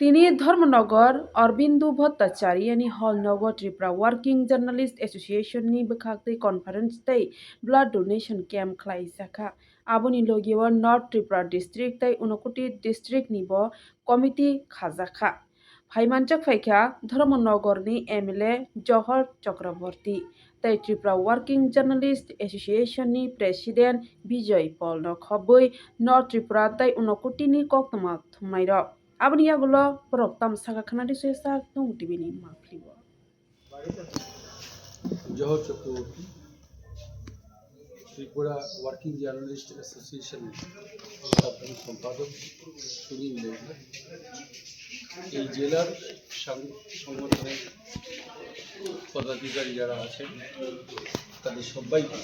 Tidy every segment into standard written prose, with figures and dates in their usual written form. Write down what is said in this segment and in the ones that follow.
তিনি धर्मनगर अरबिंदु भट्टाचार्य यांनी हलनगर त्रिपुरा वर्किं जर्नलिस्ट एसोसिएशननि बखागतै कन्फारेन्स तै ब्लाड डोनेशन कैम्प खालाइजाखा आबोनि लोगियो नर्थ त्रिपुरा डिस्ट्रिक्ट तै उनकुटी डिस्ट्रिक्ट निबो कमिटी खाजाखा फाइमानचक फाइखा धर्मनगरनि एमएलए जहर चक्रवर्ती तै त्रिपुरा वर्किं जर्नलिस्ट एसोसिएशननि प्रेसिडेंट विजय पल खबै नर्थ त्रिपुरा तै उनकुटिनि कक्तमा थुमाइर Abang ya gulo peroktam saka kena di sesa tung TV ni makliwa. জহর চক্রবর্তী ত্রিপুরা ওয়ার্কিং জার্নালিস্ট অ্যাসোসিয়েশনের সাধারণ সম্পাদক সুনীল দেবনাথ এই জেলার সংগঠনের পদাধিকারী যারা আছেন তাদের সবাইকে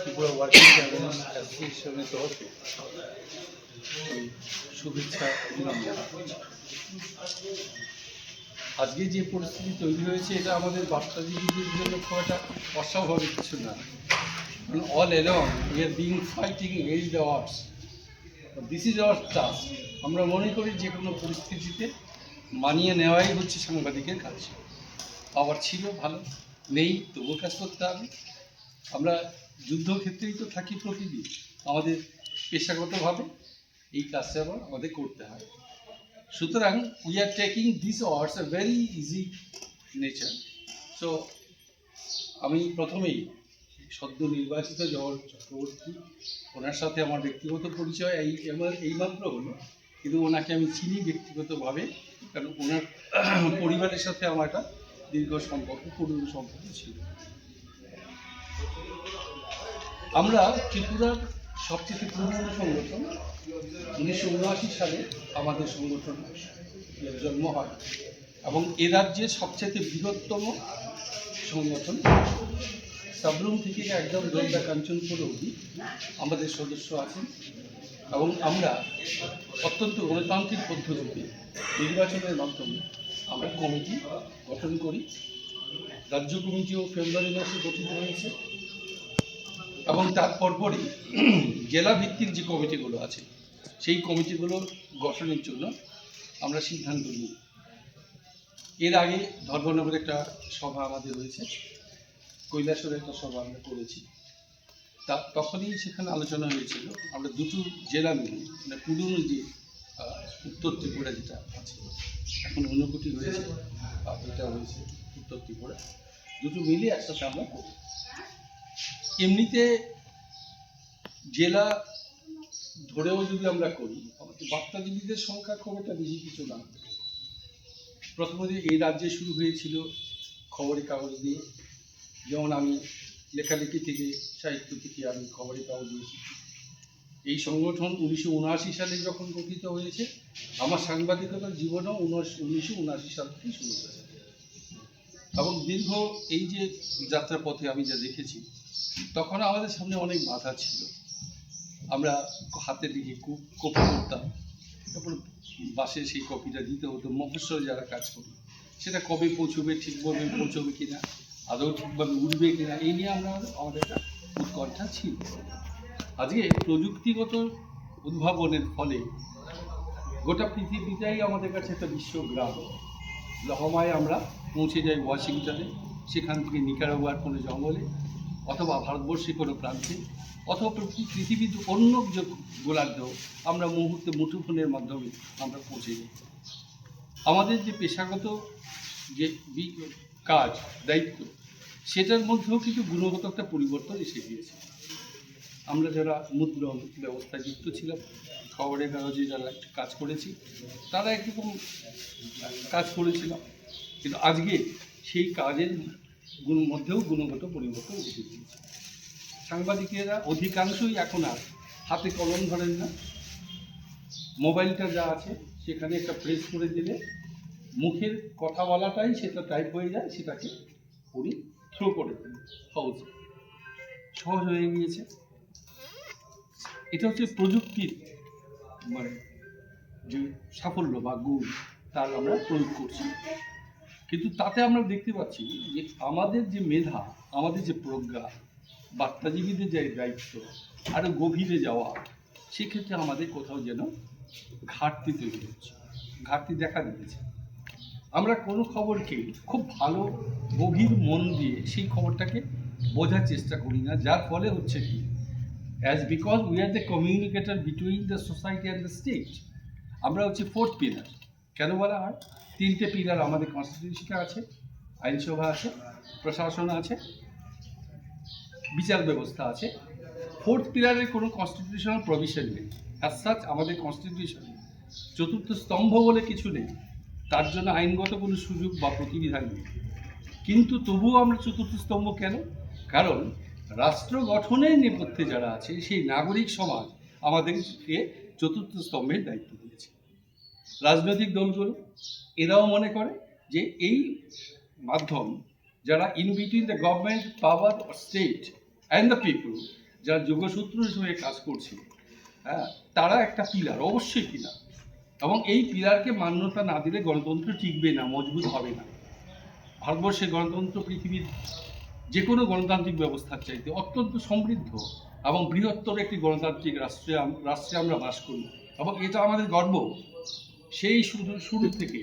ত্রিপুরা ওয়ার্কিং জার্নালিস্ট অ্যাসোসিয়েশনের তরফে শুভেচ্ছা অভিনন্দন। আজকে যে পরিস্থিতি তৈরি হয়েছে এটা আমাদের বার্তাজীবীদের জন্য খুব একটা অস্বাভাবিক কিছু না। All along we are being fighting against the ods, this is our task. আমরা মনে করি যে কোনো পরিস্থিতিতে মানিয়ে নেওয়াই হচ্ছে সাংবাদিকের কাজ। আবার ছিল ভালো, নেই তবুও কাজ করতে হবে। আমরা যুদ্ধক্ষেত্রেই তো থাকি প্রতিদিন, আমাদের পেশাগতভাবে এই কাজটা আবার আমাদের করতে হয়। সুতরাং we are taking this অর্ডস a very easy nature. So আমি প্রথমেই সদ্য নির্বাচিত জহর চক্রবর্তী, ওনার সাথে আমার ব্যক্তিগত পরিচয় এইমাত্র হলো, কিন্তু ওনাকে আমি চিনি ব্যক্তিগতভাবে, কারণ ওনার পরিবারের সাথে আমার একটা দীর্ঘ সম্পর্ক, পুরনো সম্পর্ক ছিল। আমরা ত্রিপুরার সবচেয়ে পুরনো সংগঠন, 1979 সালে আমাদের সংগঠন জন্ম হয় এবং এ রাজ্যের সবচেয়ে বৃহত্তম সংগঠন। সাবরুম থেকে একদম দোলদা কাঞ্চনপুর অবধি আমাদের সদস্য আছেন এবং আমরা অত্যন্ত গণতান্ত্রিক পদ্ধতিতে নির্বাচনের মাধ্যমে আমরা কমিটি গঠন করি। রাজ্য কমিটিও ফেব্রুয়ারি মাসে গঠিত হয়েছে এবং তার পরপরই জেলা ভিত্তিক যে কমিটিগুলো আছে সেই কমিটিগুলো গঠনের জন্য আমরা সিদ্ধান্ত নিই। এর আগে ধর্মনগরে একটা সভা আমাদের হয়েছে, কৈলাসরে একটা সভা আমরা করেছি। তখনই সেখানে আলোচনা হয়েছিল আমরা দুটো জেলা মিলে, মানে পুরনো যে উত্তর ত্রিপুরা যেটা আছে, এখন ঊনকোটি হয়েছে, এটা হয়েছে উত্তর ত্রিপুরা, দুটো মিলে একসাথে আমরা করি। এমনিতে জেলা ধরেও যদি আমরা করি, আমাদের বার্তাজীবীদের সংখ্যা খুব একটা বেশি কিছু না। প্রথমত এই রাজ্যে শুরু হয়েছিল খবরের কাগজ দিয়ে, যেমন আমি লেখালেখি থেকে, সাহিত্য থেকে আমি খবরের কাগজ দিয়েছি। এই সংগঠন 1979 সালে যখন গঠিত হয়েছে, আমার সাংবাদিকতার জীবনও 1979 সাল থেকে শুরু হয়েছে এবং দীর্ঘ এই যে যাত্রাপথে আমি যা দেখেছি, তখন আমাদের সামনে অনেক বাধা ছিল। আমরা হাতে লিখে কপি করতাম, তারপর বাসে সেই কপিটা দিতে হতো। মফস্বলে যারা কাজ করি, সেটা কবে পৌঁছবে, ঠিকভাবে পৌঁছবে কিনা, আদৌ ঠিকভাবে উঠবে কিনা, এই নিয়ে আমাদের একটা উৎকণ্ঠা ছিল। আজকে প্রযুক্তিগত উদ্ভাবনের ফলে গোটা পৃথিবীটাই আমাদের কাছে একটা বিশ্বগ্রাম। লহমায় আমরা পৌঁছে যাই ওয়াশিংটনে, সেখান থেকে নিকারাগুয়ার কোনো জঙ্গলে, অথবা ভারতবর্ষের কোনো প্রান্তে, অথবা পৃথিবীর অন্য গোলার্ধেও আমরা মুহূর্তে মুঠোফোনের মাধ্যমে আমরা পৌঁছে যাই। আমাদের যে পেশাগত যে কাজ, দায়িত্ব, সেটার মধ্যেও কিন্তু গুণগত একটা পরিবর্তন এসে গিয়েছে। আমরা যারা মুদ্রণ ব্যবস্থায় যুক্ত ছিলাম, খবরের কাগজে যারা কাজ করেছি, তারা একরকম কাজ করেছিলাম, কিন্তু আজকে সেই কাজের মধ্যেও গুণগত পরিবর্তন এসে গিয়েছে। সাংবাদিকেরা অধিকাংশই এখন আর হাতে কলম ধরেন না। মোবাইলটা যা আছে সেখানে একটা প্রেস করে দিলে মুখের কথা বলাটাই সেটা টাইপ হয়ে যায়, সেটাকে উনি থ্রো করে দেন হাউসে, সহজ হয়ে গিয়েছে। এটা হচ্ছে প্রযুক্তির মানে যে সাফল্য বা গুণ, তার আমরা প্রয়োগ করছি। কিন্তু তাতে আমরা দেখতে পাচ্ছি যে আমাদের যে মেধা, আমাদের যে প্রজ্ঞা, বার্তাজীবীদের যে দায়িত্ব, আরও গভীরে যাওয়া, সেক্ষেত্রে আমাদের কোথাও যেন ঘাটতি তৈরি হচ্ছে। ঘাটতি দেখা দিয়েছে। আমরা কোনো খবরকে খুব ভালো গভীর মন দিয়ে সেই খবরটাকে বোঝার চেষ্টা করি না, যার ফলে হচ্ছে কি, because we are the communicator between the society and the state. আমরা হচ্ছে ফোর্থ পিলার। কেন বলা হয়? 3টে পিলার আমাদের কনস্টিটিউশনে আছে, আইনসভা আছে, প্রশাসন আছে, বিচার ব্যবস্থা আছে। ফোর্থ পিলারের কোনো কনস্টিটিউশনাল প্রভিশন নেই। অ্যাজ সাচ আমাদের কনস্টিটিউশনে চতুর্থ স্তম্ভ বলে কিছু নেই, তার জন্য আইনগত কোনো সুযোগ বা প্রতিবিধান নেই। কিন্তু তবুও আমরা চতুর্থ স্তম্ভ কেন? কারণ রাষ্ট্র গঠনের নেপথ্যে যারা আছে সেই নাগরিক সমাজ আমাদেরকে চতুর্থ স্তম্ভের দায়িত্ব দিয়েছে। রাজনৈতিক দলগুলো এরাও মনে করে যে এই মাধ্যম, যারা in between the government, power, state and the people, যারা যোগসূত্র হিসেবে কাজ করছে, হ্যাঁ, তারা একটা পিলার, অবশ্যই পিলার। এবং এই পিলারকে মান্যতা না দিলে গণতন্ত্র টিকবে না, মজবুত হবে না। ভারতবর্ষের গণতন্ত্র পৃথিবীর যে কোনো গণতান্ত্রিক ব্যবস্থার চাইতে অত্যন্ত সমৃদ্ধ এবং বৃহত্তর একটি গণতান্ত্রিক রাষ্ট্রে আমরা বাস করি, এবং এটা আমাদের গর্ব। সেই শুরু থেকে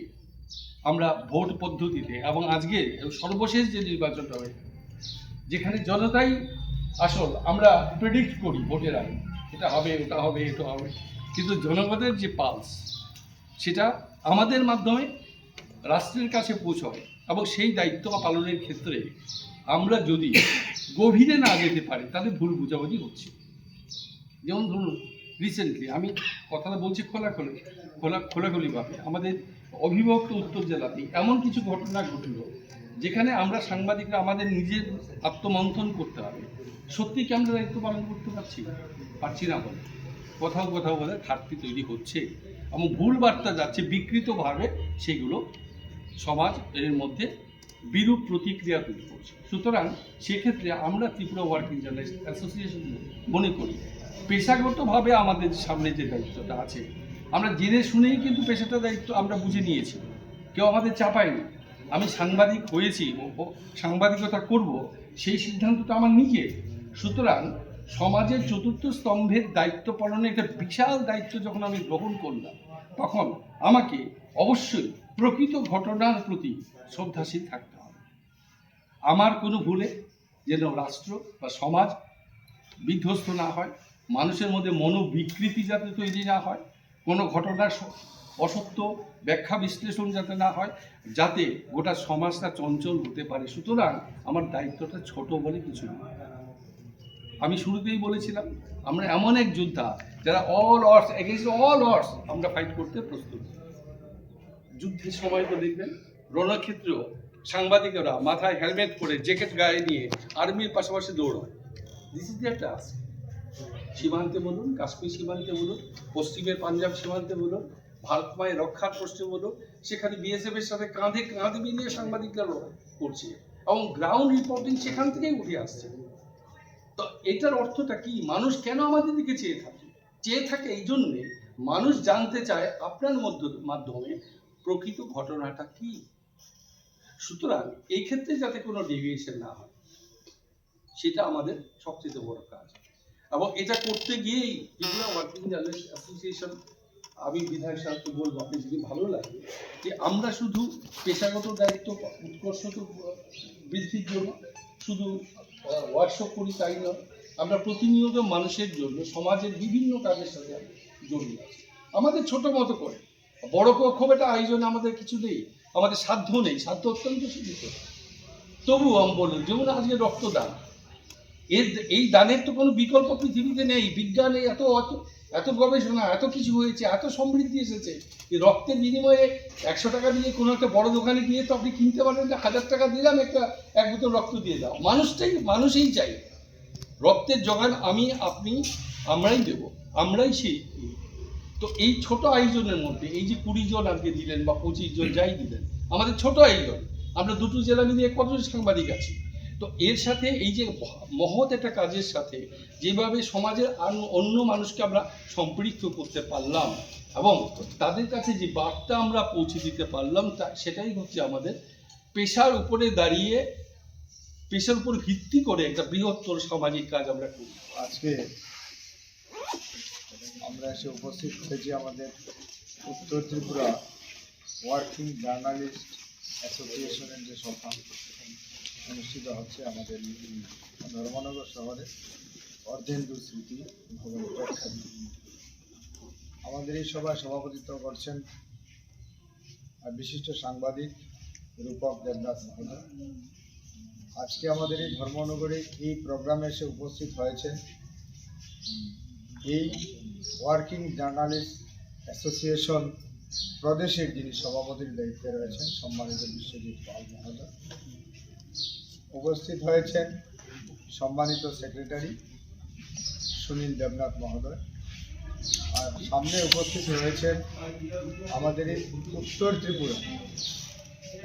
আমরা ভোট পদ্ধতিতে, এবং আজকে সর্বশেষ যে নির্বাচনটা হয়, যেখানে জনতাই আসল, আমরা প্রেডিক্ট করি ভোটের আগে এটা হবে, ওটা হবে, এটা হবে, কিন্তু জনগণের যে পালস সেটা আমাদের মাধ্যমে রাষ্ট্রের কাছে পৌঁছয়। এবং সেই দায়িত্ব পালনের ক্ষেত্রে আমরা যদি গভীরে না যেতে পারি তাহলে ভুল বোঝাবুঝি হচ্ছে। যেমন ধরুন, রিসেন্টলি আমি কথাটা বলছি খোলাখুলিভাবে, আমাদের অবিভক্ত উত্তর জেলাতে এমন কিছু ঘটনা ঘটল যেখানে আমরা সাংবাদিকরা আমাদের নিজের আত্মমন্থন করতে হবে, সত্যি কি আমরা দায়িত্ব পালন করতে পারছি না বলে কোথাও বলে ঘাটতি তৈরি হচ্ছে এবং ভুল বার্তা যাচ্ছে বিকৃতভাবে, সেগুলো সমাজ এর মধ্যে বিরূপ প্রতিক্রিয়া তৈরি করছে। সুতরাং সেক্ষেত্রে আমরা ত্রিপুরা ওয়ার্কিং জার্নালিস্ট অ্যাসোসিয়েশন মনে করি পেশাগতভাবে আমাদের সামনে যে দায়িত্বটা আছে, আমরা জেনে শুনেই কিন্তু পেশাটা দায়িত্ব আমরা বুঝে নিয়েছি, কেউ আমাদের চাপায়নি। আমি সাংবাদিক হয়েছি, সাংবাদিকতা করব, সেই সিদ্ধান্তটা আমার নিজের। সুতরাং সমাজের চতুর্থ স্তম্ভের দায়িত্ব পালনে একটা বিশাল দায়িত্ব যখন আমি গ্রহণ করলাম, তখন আমাকে অবশ্যই প্রকৃত ঘটনার প্রতি শ্রদ্ধাশীল থাকতে হবে। আমার কোনো ভুলে যেন রাষ্ট্র বা সমাজ বিধ্বস্ত না হয়, মানুষের মধ্যে মনোবিকৃতি যাতে তৈরি না হয়, কোনো ঘটনার অসত্য ব্যাখ্যা বিশ্লেষণ যাতে না হয়, যাতে গোটা সমাজটা চঞ্চল হতে পারে। সুতরাং আমার দায়িত্বটা ছোট বলে কিছু নয়। আমি শুরুতেই বলেছিলাম আমরা এমন এক যোদ্ধা যারা all ods, against all ods আমরা ফাইট করতে প্রস্তুত। যুদ্ধের সময় তো দেখবেন রণক্ষেত্রেও সাংবাদিকেরা মাথায় হেলমেট পরে জ্যাকেট গায়ে নিয়ে আর্মির পাশাপাশি দৌড়ায়। This is the task. সীমান্তে বলুন, কাশ্মীর সীমান্তে বলুন, পশ্চিমের পাঞ্জাব সীমান্তে বলুন, ভারত মায়ের রক্ষার প্রশ্নে বলুন, সেখানে বিএসএফ এর সাথে কাঁধে কাঁধ মিলিয়ে সাংবাদিকরা করছে এবং গ্রাউন্ড রিপোর্টিং সেখান থেকেই উঠে আসছে। তো এটার অর্থটা কি? মানুষ কেন আমাদের দিকে চেয়ে থাকে এই জন্যে মানুষ জানতে চায় আপনার মাধ্যমে প্রকৃত ঘটনাটা কি। সুতরাং এই ক্ষেত্রে যাতে কোনো ডেভিয়েশন না হয়, সেটা আমাদের সবচেয়ে বড় কাজ। এবং এটা করতে গিয়েই ত্রিপুরা ওয়ার্কিং জার্নালিস্ট অ্যাসোসিয়েশন, আমি বিধায়ক সাহেবকে বলবো, আপনি যদি ভালো লাগে যে আমরা শুধু পেশাগত দায়িত্ব উৎকর্ষ বৃদ্ধির জন্য শুধু ওয়ার্কশপ করি তাই নয়, আমরা প্রতিনিয়ত মানুষের জন্য সমাজের বিভিন্ন কাজের সাথে জড়িয়ে আছি আমাদের ছোট মতো করে। বড় খুব একটা আয়োজনে আমাদের কিছু নেই, আমাদের সাধ্য নেই, সাধ্য অত্যন্ত সীমিত। তবুও আমি বলবো, যেমন আজকে রক্তদান, এই দানের তো কোনো বিকল্প পৃথিবীতে নেই। বিজ্ঞানে এত গবেষণা, এত কিছু হয়েছে, এত সমৃদ্ধি এসেছে, এই রক্তের বিনিময়ে 100 টাকা দিয়ে কোনো একটা বড় দোকানে গিয়ে তো আপনি কিনতে পারেন যে 1000 টাকা দিলাম এক বোতল রক্ত দিয়ে দাও। মানুষই চাই রক্তের যোগান, আপনি আমরাই দেব, আমরাই সেই। তো এই ছোট আয়োজনের মধ্যে এই যে 20 জন আজকে দিলেন বা 25 জন যাই দিলেন, আমাদের ছোট আয়োজন, আমরা দুটো জেলা মিলিয়ে কতজন সাংবাদিক আছি। তো এর সাথে এই যে মহৎ একটা কাজের সাথে যেভাবে সমাজের অন্য মানুষকে আমরা সম্পৃক্ত করতে পারলাম এবং তাদের কাছে যে বার্তা আমরা পৌঁছে দিতে পারলাম, সেটাই হচ্ছে আমাদের পেশার উপরে দাঁড়িয়ে, পেশার উপর ভিত্তি করে একটা বৃহত্তর সামাজিক কাজ আমরা করি। আজকে আমরা এসে উপস্থিত হয়েছি আমাদের উত্তর ত্রিপুরা ওয়ার্কিং জার্নালিস্ট অ্যাসোসিয়েশনের যে সভা অনুষ্ঠিত হচ্ছে আমাদের ধর্মনগর শহরে অর্ধেন্দু স্মৃতি ভবন প্রেক্ষাগৃহে। আমাদের এই সভায় সভাপতিত্ব করছেন বিশিষ্ট সাংবাদিক রূপক দেবদাস মহোদয়। আজকে আমাদের এই ধর্মনগরে এই প্রোগ্রামে এসে উপস্থিত হয়েছেন এই ওয়ার্কিং জার্নালিস্ট অ্যাসোসিয়েশন প্রদেশের যিনি সভাপতির দায়িত্বে রয়েছেন সম্মানিত বিশ্বজিৎ পাল মহোদয়। উপস্থিত হয়েছেন সম্মানিত সেক্রেটারি সুনীল দেবনাথ মহোদয়। আর সামনে উপস্থিত রয়েছেন আমাদের এই উত্তর ত্রিপুরা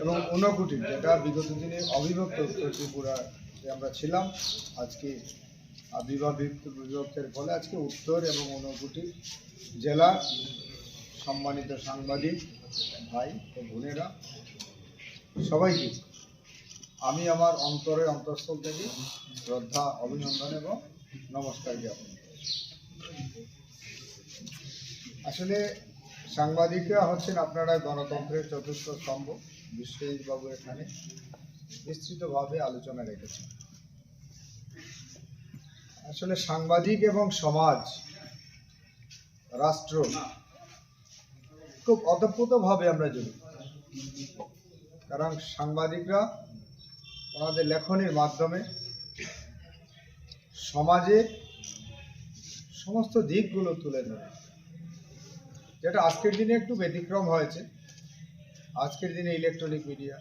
এবং ঊনকোটি, যেটা বিগত দিনে অবিভক্ত উত্তর ত্রিপুরাতে আমরা ছিলাম। আজকে বিভক্তের ফলে আজকে উত্তর এবং ঊনকোটি জেলা সম্মানিত সাংবাদিক ভাই ও বোনেরা, সবাইকে আমি আমার অন্তরের অন্তঃস্থল থেকে শ্রদ্ধা, অভিনন্দন এবং নমস্কার জ্ঞাপন। আসলে সাংবাদিকরা হচ্ছেন আপনারা গণতন্ত্রের চতুর্থ স্তম্ভ। বিশ্বজিৎবাবু এখানে বিস্তৃতভাবে আলোচনা রেখেছেন। আসলে সাংবাদিক এবং সমাজ, রাষ্ট্র খুব ওতপ্রোতভাবে আমরা জড়িত। কারণ সাংবাদিকরা ওনাদের লেখনের মাধ্যমে সমাজের সমস্ত দিকগুলো তুলে ধরে, যেটা আজকের দিনে একটু ব্যতিক্রম হয়েছে। আজকের দিনে ইলেকট্রনিক মিডিয়া,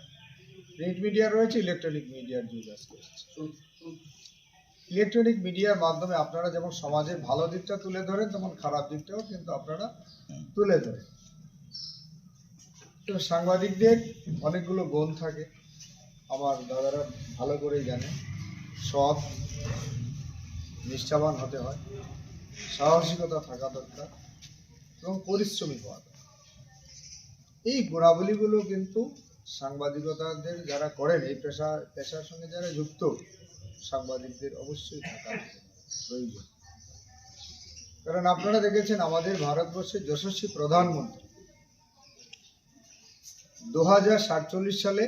প্রিন্ট মিডিয়া রয়েছে, ইলেকট্রনিক মিডিয়ার যুগ আজকে। ইলেকট্রনিক মিডিয়ার মাধ্যমে আপনারা যেমন সমাজের ভালো দিকটা তুলে ধরেন, তেমন খারাপ দিকটাও কিন্তু আপনারা তুলে ধরেন। তো সাংবাদিকদের অনেকগুলো গুণ থাকে, আমার দাদারা ভালো করেই জানে। সৎ, নিষ্ঠাবান হতে হয়, সাহসিকতা থাকা দরকার এবং পরিশ্রমী হওয়া দরকার। এই গুণাবলীগুলো কিন্তু সাংবাদিকতাদের যারা করেন, এই পেশার সঙ্গে যারা যুক্ত, সাংবাদিকদের অবশ্যই থাকা প্রয়োজন। কারণ আপনারা দেখেছেন আমাদের ভারতবর্ষের যশস্বী প্রধানমন্ত্রী 2047 সালে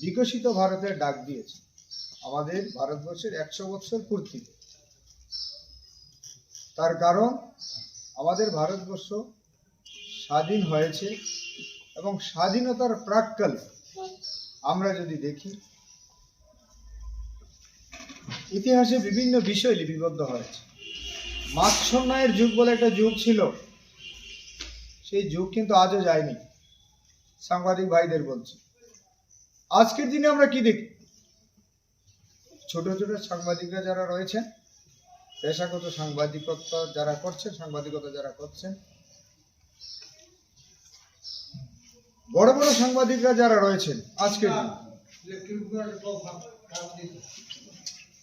বিকশিত ভারতের ডাক দিয়েছে। আমাদের ভারতবর্ষের 100 বছর পূর্তি। তার কারণ আমাদের ভারতবর্ষ স্বাধীন হয়েছে এবং স্বাধীনতার প্রাক্কালে আমরা যদি দেখি ইতিহাসে বিভিন্ন বিষয় লিপিবদ্ধ হয়েছে। মাৎসন্যায়ের যুগ বলে একটা যুগ ছিল, সেই যুগ কিন্তু আজও যায়নি। সাংবাদিক ভাইদের বলছি, আজকের দিনে আমরা কি দেখি? ছোট ছোট সাংবাদিকরা যারা রয়েছেন, পেশাগত সাংবাদিকতা যারা করছেন, বড় বড় সাংবাদিকরা যারা রয়েছেন, আজকের দিনে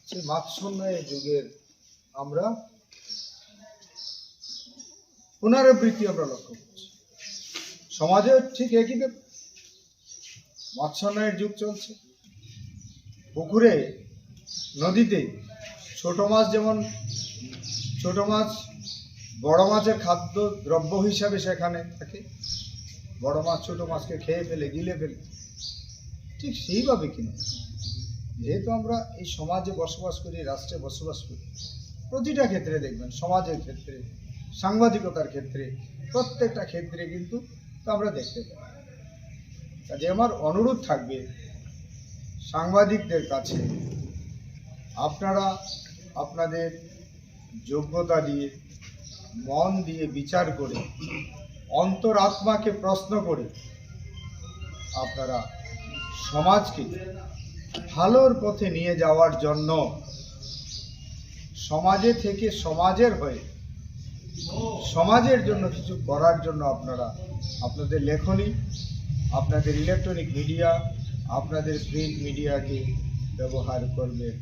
সেই মাৎসন্যায়ের যুগের আমরা পুনরাবৃত্তি আমরা লক্ষ্য করছি। সমাজেও ঠিক একই ব্যাপার, মাৎসন্যায়ের যুগ চলছে। পুকুরে, নদীতে ছোট মাছ, যেমন ছোট মাছ বড় মাছের খাদ্য দ্রব্য হিসাবে সেখানে থাকে, বড় মাছ ছোট মাছকে খেয়ে ফেলে, গিলে ফেলে, ঠিক সেইভাবে কিনা যেহেতু আমরা এই সমাজে বসবাস করি, রাষ্ট্রে বসবাস করি, প্রতিটা ক্ষেত্রে দেখবেন, সমাজের ক্ষেত্রে, সাংবাদিকতার ক্ষেত্রে, প্রত্যেকটা ক্ষেত্রে কিন্তু আমরা দেখতে পাই। কাজে আমার অনুরোধ থাকবে সাংবাদিকদের কাছে, আপনারা আপনাদের যোগ্যতা দিয়ে, মন দিয়ে বিচার করে, অন্তরাত্মাকে প্রশ্ন করে আপনারা সমাজকে ভালোর পথে নিয়ে যাওয়ার জন্য, সমাজে থেকে সমাজের হয়ে সমাজের জন্য কিছু করার জন্য আপনারা আপনাদের লেখনী, আপনাদের ইলেকট্রনিক মিডিয়া, আপনাদের প্রিন্ট মিডিয়াকে ব্যবহার করবেন।